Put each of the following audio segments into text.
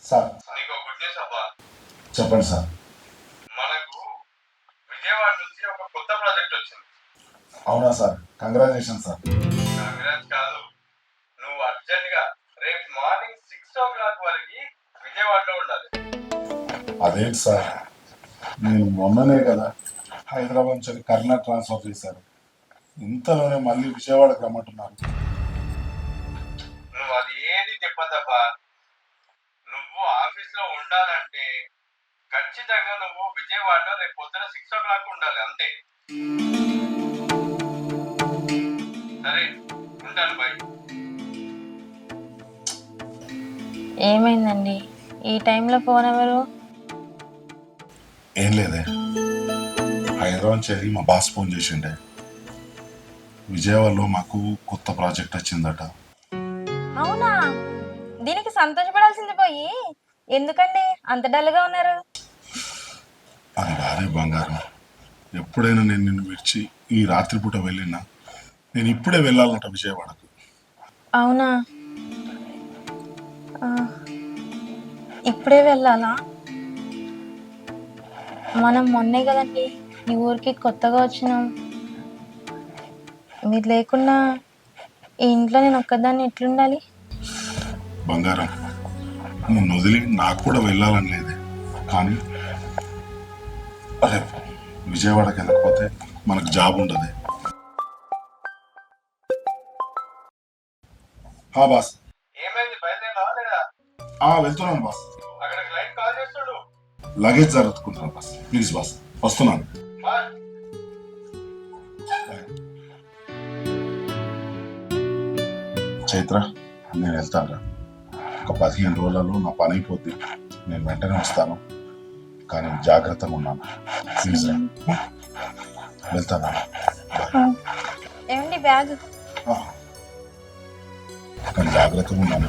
Sir నీకు good news అబ్బా. చెప్పండి సార్. మనకు విజయవాడ నుంచి ఒక కొత్త ప్రాజెక్ట్ వచ్చింది. అవునా సార్, కంగ్రాచులేషన్ సార్. కాంగ్రెస్ కాదు, నువ్వు అర్జెంట్ గా రేపు మార్నింగ్ 6 o'clock వరకు విజయవాడలో ఉండాలి. అదేంటి సార్, నేను మొన్ననే కదా హైదరాబాద్ నుంచి కర్ణాటక ట్రాన్స్ఫర్ చేశారు, ఇంతలోనే మళ్ళీ విజయవాడకి రమ్మంటున్నారు. నువ్వు అది ఏది చెప్పద్దబ్బా. నువ్వు ఆఫీస్ లో ఉండాలంటే ఖచ్చితంగా నువ్వు విజయవాడలో రేపు పొద్దున 6 o'clock ఉండాలి, అంతే. సరే, ఉంటాను, బాయ్. ఏమైందండి ఈ టైంలో ఫోన్ ఎవరు? ఏం లేదే, హైదరాబాద్ నుంచి మా బాస్ ఫోన్ చేసిండే, విజయవాడలో మాకు కొత్త ప్రాజెక్ట్ వచ్చిందట. అవునా, దీనికి సంతోషపడాల్సింది పోయి ఎందుకండి అంత డల్గా ఉన్నారు? అది భారీ బంగారం, ఎప్పుడైనా నేను నిన్ను విడిచి ఈ రాత్రిపూట వెళ్ళినా నేను ఇప్పుడే వెళ్ళాలన్నట విజయవాడకు. అవునా, ఆ, ఇప్పుడే వెళ్ళాలా? మనం మొన్నే కదండి ఈ ఊరికి కొత్తగా వచ్చినాం. మీరు లేకుండా ఈ ఇంట్లో నేను ఒక్కదాన్ని ఎట్లుండాలి? బంగారం, నిన్ను వదిలి నాకు కూడా వెళ్ళాలని లేదే, కానీ రేపు విజయవాడకి వెళ్ళకపోతే మనకు జాబ్ ఉండదు. బాస్. ఏమైంది, బయలుదేరావా లేదా? వెళ్తున్నాను బాస్. అక్కడ క్లయింట్ కాల్ చేస్తాడు. లగేజ్ జరుపుకుంటున్నాను బాస్, ప్లీజ్ బాస్, వస్తున్నాను. బాయ్. చైత్ర, నేను వెళ్తాను. ఒక 15 రోజులలో నా పని అయిపోద్ది, నేను వెంటనే వస్తాను, కానీ జాగ్రత్తగా ఉన్నాను, ప్లీజ్ రా. వెళ్తాను. ఏమండి బ్యాగ్? కానీ జాగ్రత్తగా ఉన్నాను.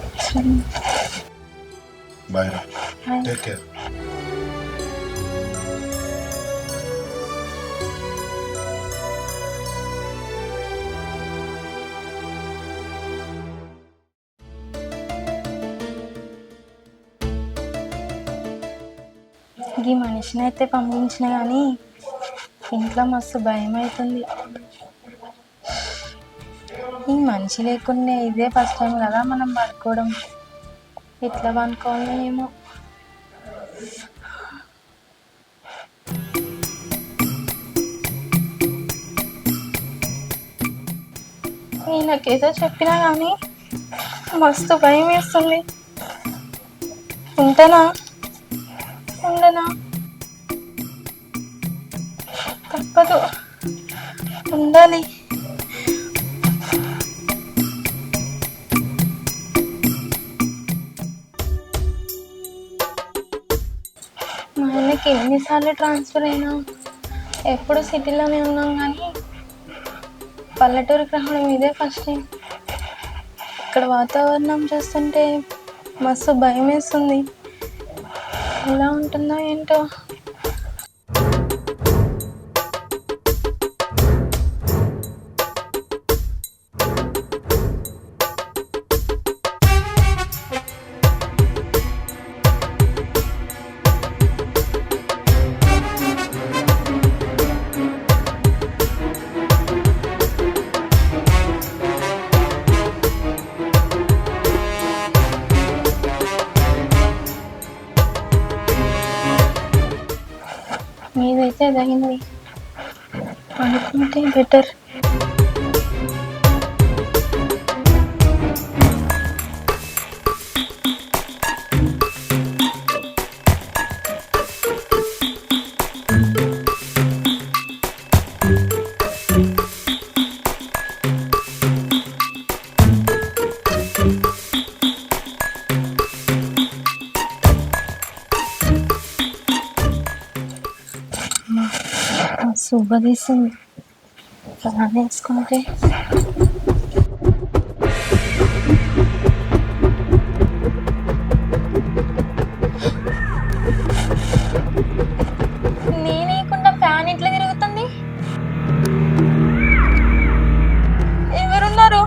బాయ్ రా, టేక్ కేర్. ఈ మనిషిని అయితే పంపించిన కానీ ఇంట్లో మస్తు భయం అవుతుంది. ఈ మనిషి లేకుండా ఇదే ఫస్ట్ టైం కదా మనం పడుకోవడం, ఎట్లా పనుకోవాలో ఏమో. ఈయనకేదో చెప్పినా కానీ మస్తు భయం వేస్తుంది. ఉంటానా ఉండనా? తప్పదు, ఉండాలి. మా ఆయనకి ఎన్నిసార్లు ట్రాన్స్ఫర్ అయినా ఎప్పుడు సిటీలోనే ఉన్నాం, కానీ పల్లెటూరుకి రావడం ఇదే ఫస్ట్ టైం. ఇక్కడ వాతావరణం చూస్తుంటే మస్తు భయం వేస్తుంది. ఎలా ఉంటుందో ఏంటో. మీదైతే అదైంది, అనుకుంటే బెటర్. శుభదీసింది ఫ్యాన్ వేసుకుంటే. నేనేయకుండా ఫ్యాన్ ఇట్లా తిరుగుతుంది. ఎవరున్నారు?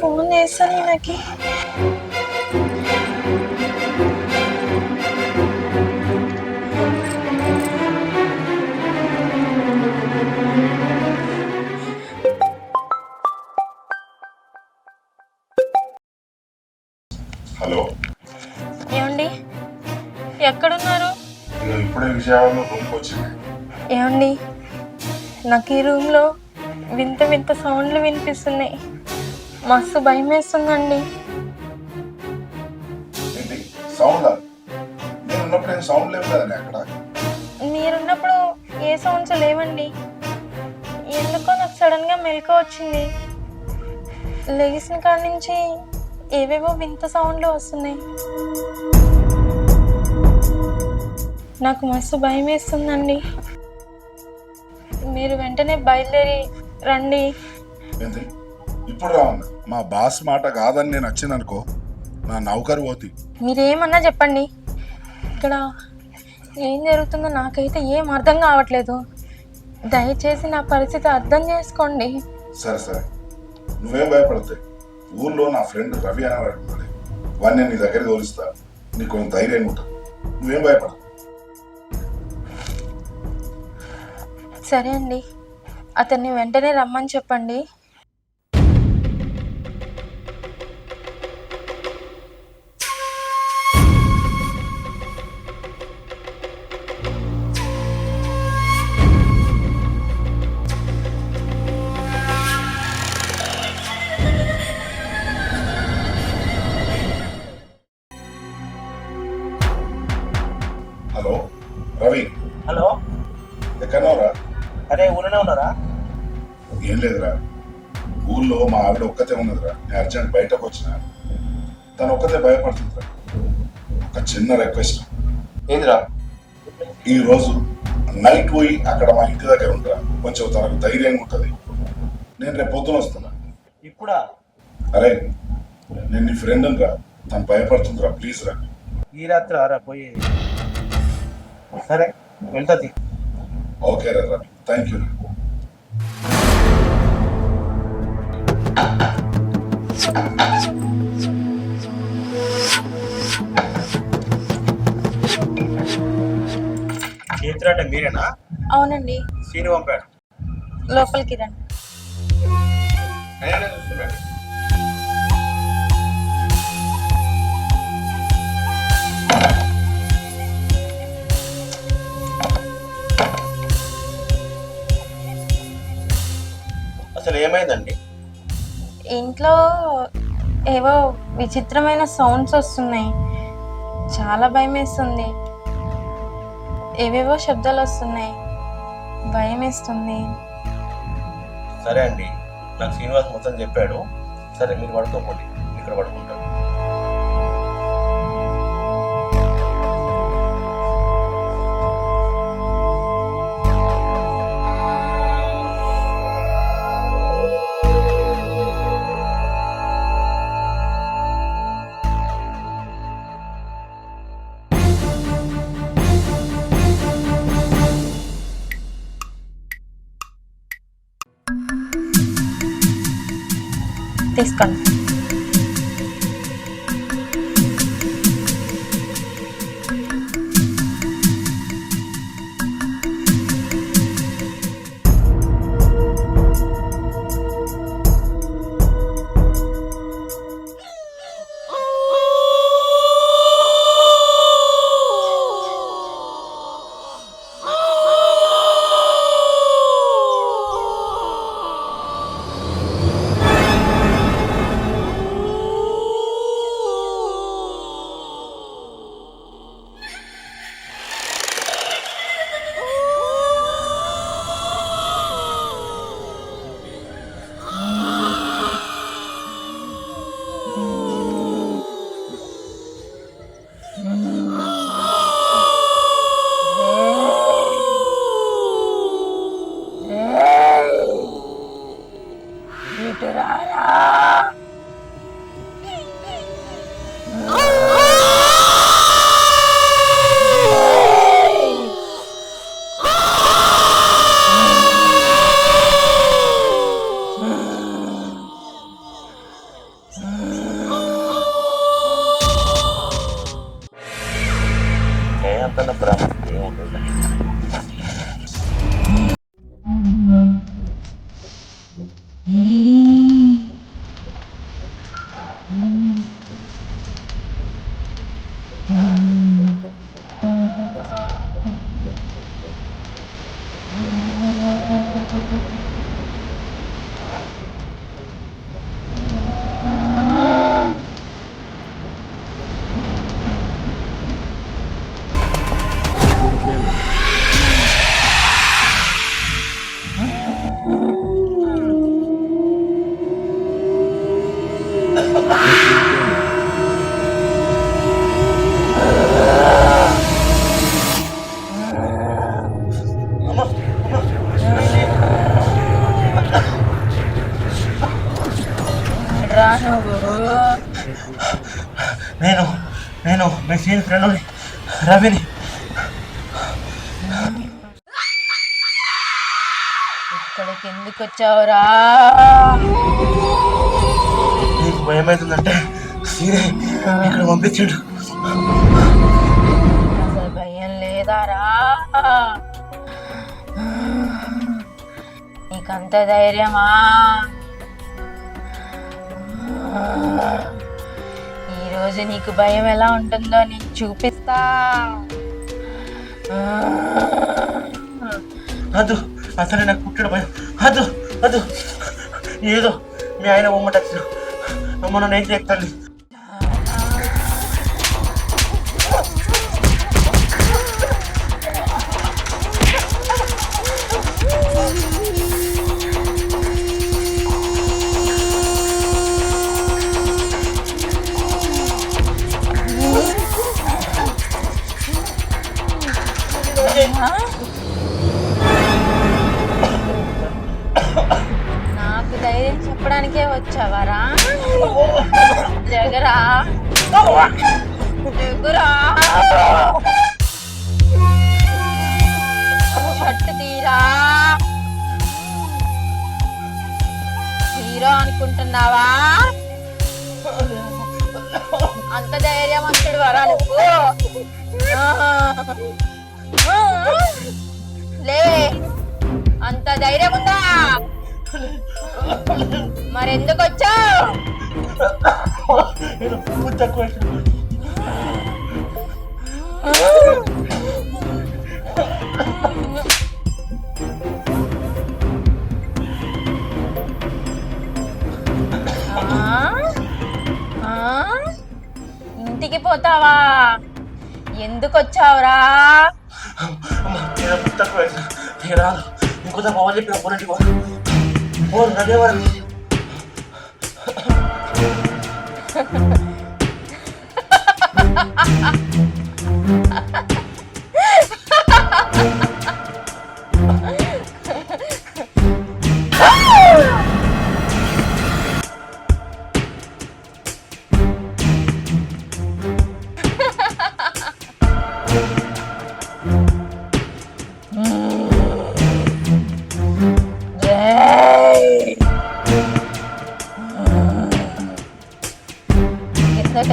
ఫోన్ చేస్తాను నాకు. హలో, ఏమండి ఎక్కడున్నారు? ఇక ఇప్పుడే విజయవాడలో రూమ్కి వచ్చింది. ఏమండి నాకు ఈ రూమ్లో వింత వింత సౌండ్లు వినిపిస్తున్నాయి. మస్తు భయం వేస్తుందండి. ఏంటి సౌండ్? నేను ఉన్నప్పుడు ఏం సౌండ్ లేవు కదండి అక్కడ. మీరున్నప్పుడు ఏ సౌండ్స్ లేవండి. ఎందుకో నాకు సడన్గా మెలకువ వచ్చింది. లెగిసిన కాడి నుంచి ఏవేవో వింత సౌండ్లు వస్తున్నాయి. నాకు మస్తు భయం వేస్తుందండి. మీరు వెంటనే బయలుదేరి రండి. ఏంటి ఇప్పుడు రావన్నా? మా బాస్ మాట కాదని నేను వచ్చిందనుకో, నా నౌకరు పోతి. మీరేమన్నా చెప్పండి, ఇక్కడ ఏం జరుగుతుందో నాకైతే ఏం అర్థం కావట్లేదు. దయచేసి నా పరిస్థితి అర్థం చేసుకోండి. సరే సరే, నువ్వేం భయపడతాయి. ఊర్లో నా ఫ్రెండ్ రవి అనేవాడు ఉన్నాడు. వాడిని నేను నీ దగ్గర తోలిస్తా. నీకు కొంచెం ధైర్యంగా ఉంటుంది. నువ్వేం భయపడదు. సరే అండి, అతన్ని వెంటనే రమ్మని చెప్పండి. హలో రవి, హలో, ఎక్కడన్నావురా? అరే ఊళ్ళోనే ఉన్నారా? ఏం లేదురా, ఊళ్ళో మా ఆవిడ ఒక్కతే ఉన్నదిరా. నేను అర్జెంట్ బయటకు వచ్చిన. తను ఒక్కతే భయపడుతుందిరా. ఒక చిన్న రిక్వెస్ట్. ఏందిరా? ఈ రోజు నైట్ పోయి అక్కడ మా ఇంటి దగ్గర ఉంటారా. కొంచెం తనకు ధైర్యంగా ఉంటుంది. నేను రేపు పొద్దున వస్తున్నా. ఇప్పుడా? అరే నేను నీ ఫ్రెండ్ రా. తను భయపడుతుందిరా, ప్లీజ్ రా. ఈ రాత్రి ఆరా పోయి. సరే వెళ్తుంది. ఓకే రా రవి, థ్యాంక్ యూ. చేతులు అంటే మీరేనా? అవునండి, సీని పంపాడు. లోపలికి రండి. నేనే చూస్తున్నాను. అసలు ఏమైందండి? ఇంట్లో ఏవో విచిత్రమైన సౌండ్స్ వస్తున్నాయి. చాలా భయం వేస్తుంది. ఏవేవో శబ్దాలు వస్తున్నాయి. భయం వేస్తుంది. సరే అండి, నాకు శ్రీనివాస్ మొత్తం చెప్పాడు. సరే మీరు పడుకోకండి, ఇక్కడ పడుకుంటాను. తీసుకోండి. అంతకన్నా ప్రేమ ఏముంటుంది. రా నువ్వు. నేను మీ సీన్ ఫ్రెండ్ రవిని. ఇక్కడికి ఎందుకు వచ్చావురా? నీకు భయం అవుతుందంటే సీనే ఇక్కడ పంపించాడు. అసలు భయం లేదారా? నీకంత ధైర్యమా? ఈరోజు నీకు భయం ఎలా ఉంటుందో నేను చూపిస్తా. అదు అసలే నాకు పుట్టడు భయం. అదు అదు ఏదో మీ ఆయన బొమ్మట అమ్మ నన్ను ఏం చేస్తాండి. నాకు ధైర్యం చెప్పడానికే వచ్చావారా? జగరా జగురా, షర్టు తీరా. హీరో అనుకుంటున్నావా? అంత ధైర్యవంతుడు వరా నువ్వు? లే, అంత ధైర్యం ఉందా? మరెందుకు వచ్చావు? ఇంటికి పోతావా? ఎందుకు వచ్చావురా? ఇంకోసారి బాగా చెప్పిన పోరండి అదే వారు.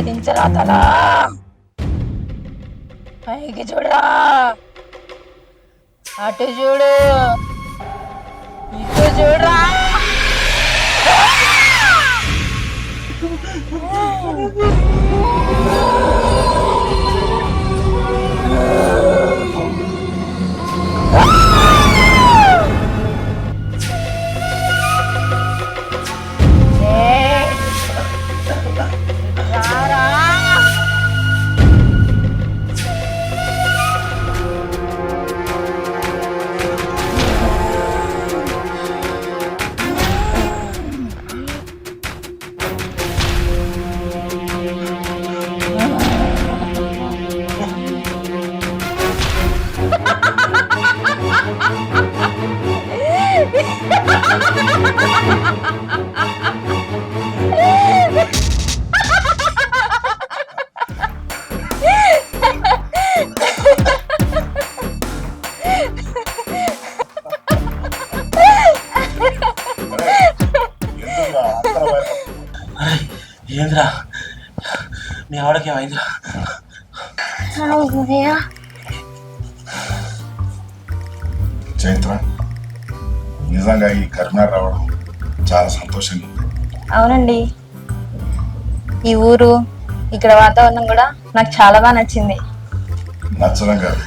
దించరా తలా, పైకి చూడరా, అటు చూడు, ఇటు చూడరా. ఏంద్రా మీ ఆవిడకి ఏమైందిరా? చైత్ర, నిజంగా ఈ కరీంనగర్ రావడం చాలా సంతోషంగా ఉంది. అవునండి, ఈ ఊరు ఇక్కడ వాతావరణం కూడా నాకు చాలా బాగా నచ్చింది. నచ్చడం కాదు,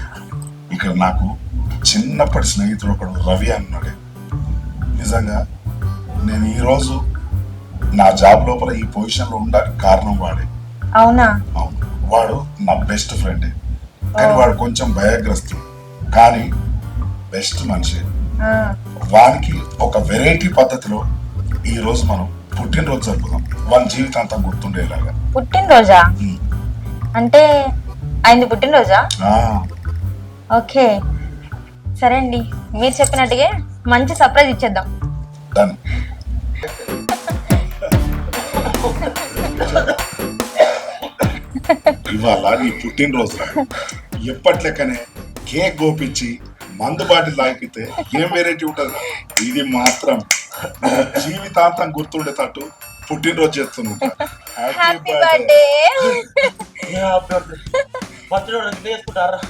ఇక్కడ నాకు చిన్నప్పటి స్నేహితుడు ఒకడు రవి అన్నాడే. నిజంగా నేను ఈరోజు నా జాబ్ లోపల ఈ పొజిషన్లో ఉండడానికి కారణం వాడే. అవునా? అవును, వాడు నా బెస్ట్ ఫ్రెండే. కానీ వాడు కొంచెం భయగ్రస్తుడు, కానీ బెస్ట్ మనిషి. ఆ, వానికి ఒక వెరైటీ పద్ధతిలో ఈ రోజు మనం పుట్టినరోజు జరుపుదాం, వాని జీవితాంతం గుర్తుండేలాగా. పుట్టినరోజా? అంటే ఆయనది పుట్టినరోజా? ఆ, ఓకే, సరే అండి, మీరు చెప్పినట్టుగా మంచి సర్ప్రైజ్ ఇచ్చేద్దాం. డన్. ఇవాళ నీ పుట్టినరోజు రా. ఎప్పటి లెక్కనే కేక్ గోపించి మందు బాటిల్ తాగితే ఏం వెరైటీ ఉంటుంది. ఇది మాత్రం జీవితాంతం గుర్తుండేటట్టు పుట్టినరోజు చేస్తున్నాం. Happy birthday. బర్త్డే ఇట్లా చేసుకుంటారా?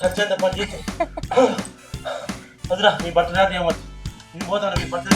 చచ్చేంత పని చేసి వదిరా, నీ బర్త్డే ఏమవుతుంది? నీ పోతాను, నీ బర్త్డే